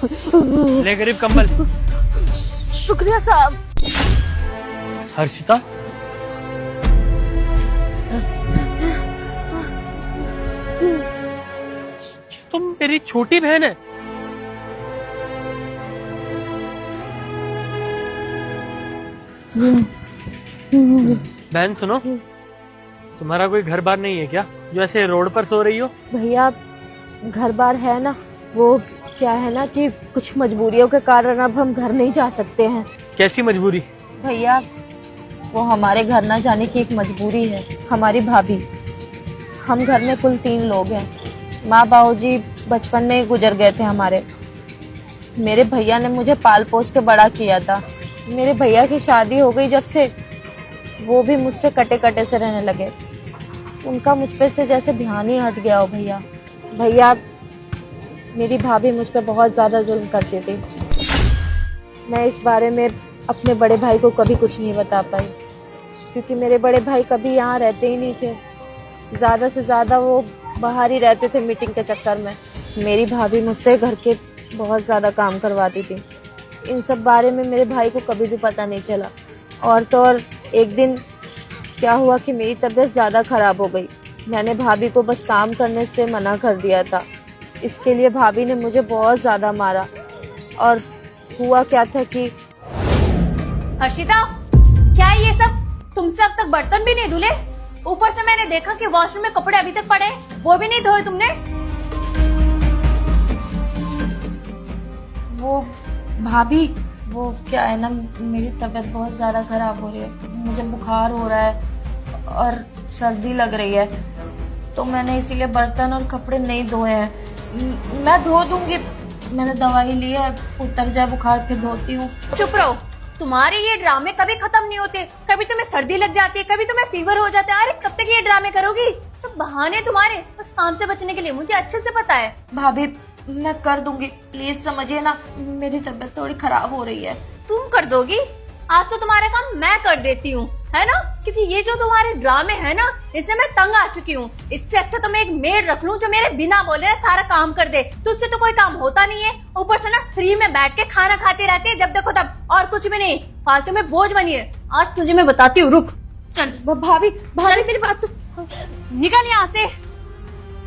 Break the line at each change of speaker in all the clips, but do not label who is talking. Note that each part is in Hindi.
ले गरीब कंबल।
शुक्रिया साहब।
हर्षिता, तुम मेरी छोटी बहन है। बहन सुनो, तुम्हारा कोई घर बार नहीं है क्या जो ऐसे रोड पर सो रही हो?
भैया घर बार है ना, वो क्या है ना कि कुछ मजबूरियों के कारण अब हम घर नहीं जा सकते हैं।
कैसी मजबूरी?
भैया वो हमारे घर ना जाने की एक मजबूरी है। हमारी भाभी, हम घर में कुल 3 लोग हैं। माँ बाबूजी बचपन में ही गुजर गए थे हमारे। मेरे भैया ने मुझे पाल पोस के बड़ा किया था। मेरे भैया की शादी हो गई जब से, वो भी मुझसे कटे कटे से रहने लगे। उनका मुझ पे से जैसे ध्यान ही हट गया हो भैया। भैया मेरी भाभी मुझ पे बहुत ज़्यादा जुल्म करती थी। मैं इस बारे में अपने बड़े भाई को कभी कुछ नहीं बता पाई, क्योंकि मेरे बड़े भाई कभी यहाँ रहते ही नहीं थे। ज़्यादा से ज़्यादा वो बाहर ही रहते थे मीटिंग के चक्कर में। मेरी भाभी मुझसे घर के बहुत ज़्यादा काम करवाती थी। इन सब बारे में मेरे भाई को कभी भी पता नहीं चला। और तो और एक दिन क्या हुआ कि मेरी तबीयत ज़्यादा ख़राब हो गई। मैंने भाभी को बस काम करने से मना कर दिया था। इसके लिए भाभी ने मुझे बहुत ज़्यादा मारा। और हुआ क्या था कि
हर्षिता, क्या है ये सब? तुमसे अब तक बर्तन भी नहीं धुले। ऊपर से मैंने देखा कि वॉशरूम में कपड़े अभी तक पड़े, वो भी नहीं धोए तुमने।
वो भाभी, वो क्या है ना, मेरी तबीयत बहुत ज़्यादा ख़राब हो रही है। मुझे बुखार हो रहा है और सर्दी लग रही है, तो मैंने इसीलिए बर्तन और कपड़े नहीं धोए हैं। मैं धो दूंगी, मैंने दवाई ली है, उतर जाए बुखार फिर धोती हूँ।
चुप रहो, तुम्हारे ये ड्रामे कभी खत्म नहीं होते। कभी तुम्हें सर्दी लग जाती है, कभी तुम्हें फीवर हो जाता है। अरे कब तक ये ड्रामे करोगी? सब बहाने तुम्हारे, बस काम से बचने के लिए। मुझे अच्छे से पता है।
भाभी मैं कर दूंगी, प्लीज समझिए ना, मेरी तबीयत थोड़ी खराब हो रही है।
तुम कर दोगी? आज तो तुम्हारा काम मैं कर देती हूँ, है ना? क्योंकि ये जो तुम्हारे ड्रामे है ना, इससे मैं तंग आ चुकी हूँ। इससे अच्छा तो मैं एक मेड रख लूँ जो मेरे बिना बोले सारा काम कर दे। तुझसे तो कोई काम होता नहीं है। ऊपर से ना फ्री में बैठ के खाना खाती रहती है जब देखो तब, और कुछ भी नहीं। फालतू में बोझ बनी है। आज तुझे मैं बताती हूँ, रुक। चल
भाभी
चल, मेरी बात तो निकल यहाँ से।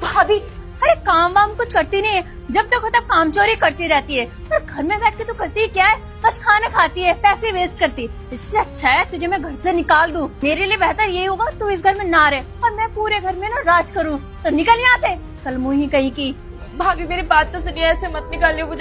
भाभी, अरे काम वाम कुछ करती नहीं है, जब देखो तब काम चोरी करती रहती है। पर घर में बैठ के तो करती है क्या है? बस खाना खाती है, पैसे वेस्ट करती। इससे अच्छा है तुझे मैं घर से निकाल दूं। मेरे लिए बेहतर ये होगा तू इस घर में ना रहे और मैं पूरे घर में ना राज करूं। तो निकल यहाँ से, कल मुंह ही कहीं की।
भाभी मेरी बात तो सुनिए, ऐसे मत निकालिए मुझे।